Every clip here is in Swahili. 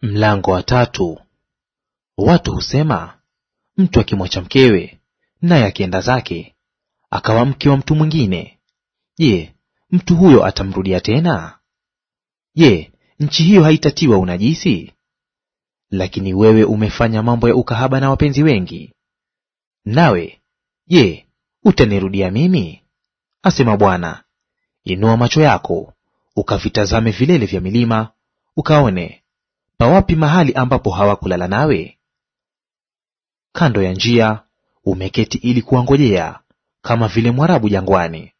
Mlango wa tatu. Watu husema, mtu akimwacha mkewe, naye akienda zake, akawa mke wa mtu mwingine, je, mtu huyo atamrudia tena? Je, nchi hiyo haitatiwa unajisi? Lakini wewe umefanya mambo ya ukahaba na wapenzi wengi. Nawe, je, utanirudia mimi? Asema Bwana. Inua macho yako, ukavitazame vilele vya milima, ukaone pawapi mahali ambapo hawakulala nawe? Kando ya njia umeketi ili kuwangojea, kama vile Mwarabu jangwani,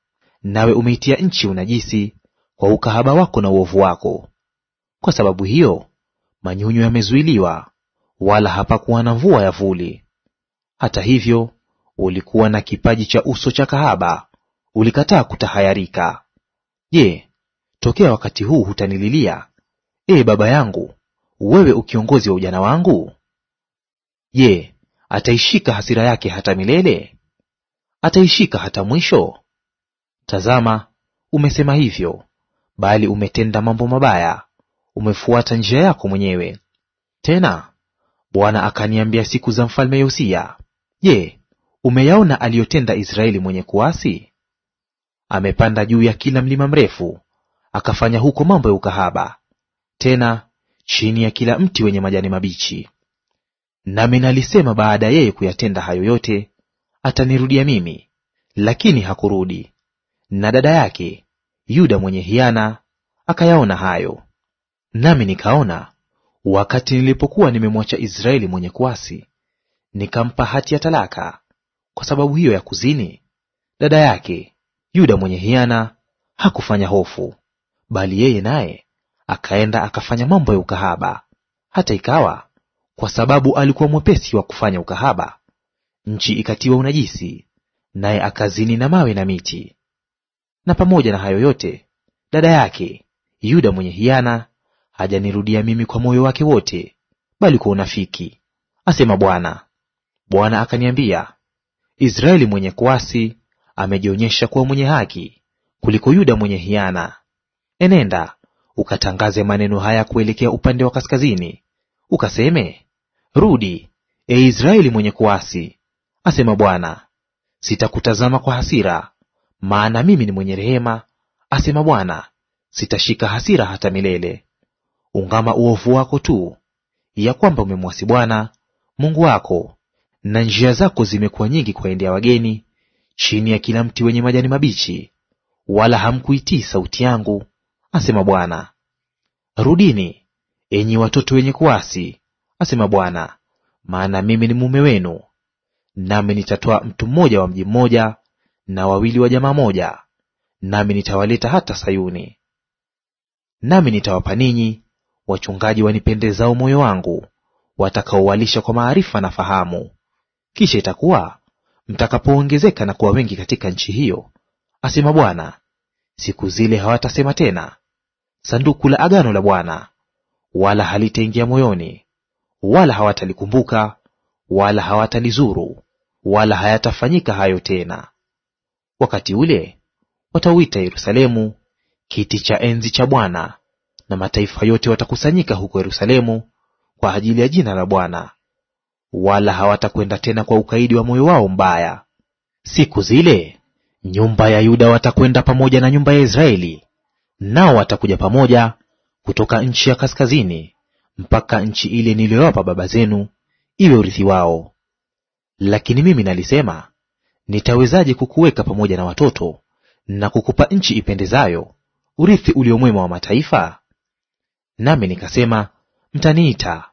nawe umeitia nchi unajisi kwa ukahaba wako na uovu wako. Kwa sababu hiyo manyunyu yamezuiliwa, wala hapakuwa na mvua ya vuli. Hata hivyo ulikuwa na kipaji cha uso cha kahaba, ulikataa kutahayarika. Je, tokea wakati huu hutanililia, ee baba yangu, wewe ukiongozi wa ujana wangu? Je, ataishika hasira yake hata milele? Ataishika hata mwisho? Tazama, umesema hivyo, bali umetenda mambo mabaya, umefuata njia yako mwenyewe. Tena Bwana akaniambia siku za mfalme Yosia, je, umeyaona aliyotenda Israeli mwenye kuasi? Amepanda juu ya kila mlima mrefu, akafanya huko mambo ya ukahaba, tena chini ya kila mti wenye majani mabichi. Nami nalisema baada ya yeye kuyatenda hayo yote, atanirudia mimi, lakini hakurudi. Na dada yake Yuda mwenye hiana akayaona hayo. Nami nikaona, wakati nilipokuwa nimemwacha Israeli mwenye kuasi, nikampa hati ya talaka kwa sababu hiyo ya kuzini, dada yake Yuda mwenye hiana hakufanya hofu, bali yeye naye akaenda akafanya mambo ya ukahaba. Hata ikawa, kwa sababu alikuwa mwepesi wa kufanya ukahaba, nchi ikatiwa unajisi, naye akazini na mawe na miti. Na pamoja na hayo yote, dada yake Yuda mwenye hiana hajanirudia mimi kwa moyo wake wote, bali kwa unafiki, asema Bwana. Bwana akaniambia, Israeli mwenye kuasi amejionyesha kuwa mwenye haki kuliko Yuda mwenye hiana. Enenda ukatangaze maneno haya kuelekea upande wa kaskazini, ukaseme, rudi, e Israeli mwenye kuasi, asema Bwana. Sitakutazama kwa hasira, maana mimi ni mwenye rehema, asema Bwana. Sitashika hasira hata milele. Ungama uovu wako tu, ya kwamba umemwasi Bwana Mungu wako, na njia zako zimekuwa nyingi kuwaendea wageni chini ya kila mti wenye majani mabichi, wala hamkuitii sauti yangu, asema Bwana. Rudini, enyi watoto wenye kuasi, asema Bwana, maana mimi ni mume wenu. Nami nitatoa mtu mmoja wa mji mmoja na wawili wa jamaa moja, nami nitawaleta hata Sayuni. Nami nitawapa ninyi wachungaji wanipendezao moyo wangu, watakaowalisha kwa maarifa na fahamu. Kisha itakuwa, mtakapoongezeka na kuwa wengi katika nchi hiyo, asema Bwana, siku zile hawatasema tena, sanduku la agano la Bwana, wala halitaingia moyoni, wala hawatalikumbuka, wala hawatalizuru, wala hayatafanyika hayo tena. Wakati ule watauita Yerusalemu kiti cha enzi cha Bwana, na mataifa yote watakusanyika huko Yerusalemu kwa ajili ya jina la Bwana, wala hawatakwenda tena kwa ukaidi wa moyo wao mbaya. Siku zile nyumba ya Yuda watakwenda pamoja na nyumba ya Israeli, nao watakuja pamoja kutoka nchi ya kaskazini mpaka nchi ile niliyowapa baba zenu iwe urithi wao. Lakini mimi nalisema, nitawezaje kukuweka pamoja na watoto na kukupa nchi ipendezayo, urithi uliomwema wa mataifa? Nami nikasema, mtaniita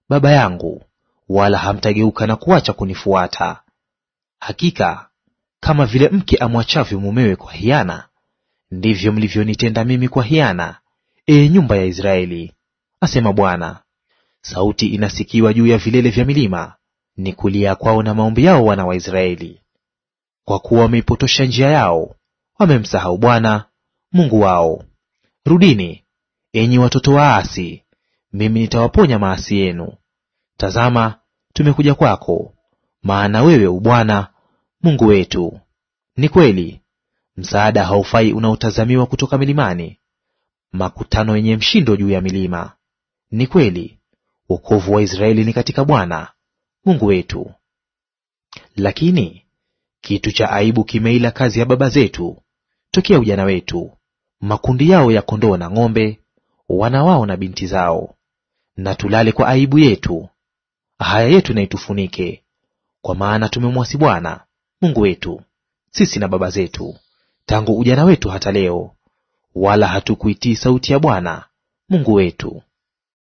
baba yangu, wala hamtageuka na kuacha kunifuata. Hakika kama vile mke amwachavyo mumewe kwa hiana, ndivyo mlivyonitenda mimi kwa hiana, ee nyumba ya Israeli, asema Bwana. Sauti inasikiwa juu ya vilele vya milima, ni kulia kwao na maombi yao wana wa Israeli. Kwa kuwa wameipotosha njia yao, wamemsahau Bwana Mungu wao. Rudini, enyi watoto waasi, mimi nitawaponya maasi yenu. Tazama, tumekuja kwako, maana wewe u Bwana Mungu wetu. Ni kweli, msaada haufai unaotazamiwa kutoka milimani, makutano yenye mshindo juu ya milima. Ni kweli, wokovu wa Israeli ni katika Bwana Mungu wetu. Lakini kitu cha aibu kimeila kazi ya baba zetu tokea ujana wetu, makundi yao ya kondoo na ng'ombe, wana wao na binti zao. Na tulale kwa aibu yetu, haya yetu na itufunike, kwa maana tumemwasi Bwana Mungu wetu, sisi na baba zetu, tangu ujana wetu hata leo, wala hatukuitii sauti ya Bwana Mungu wetu.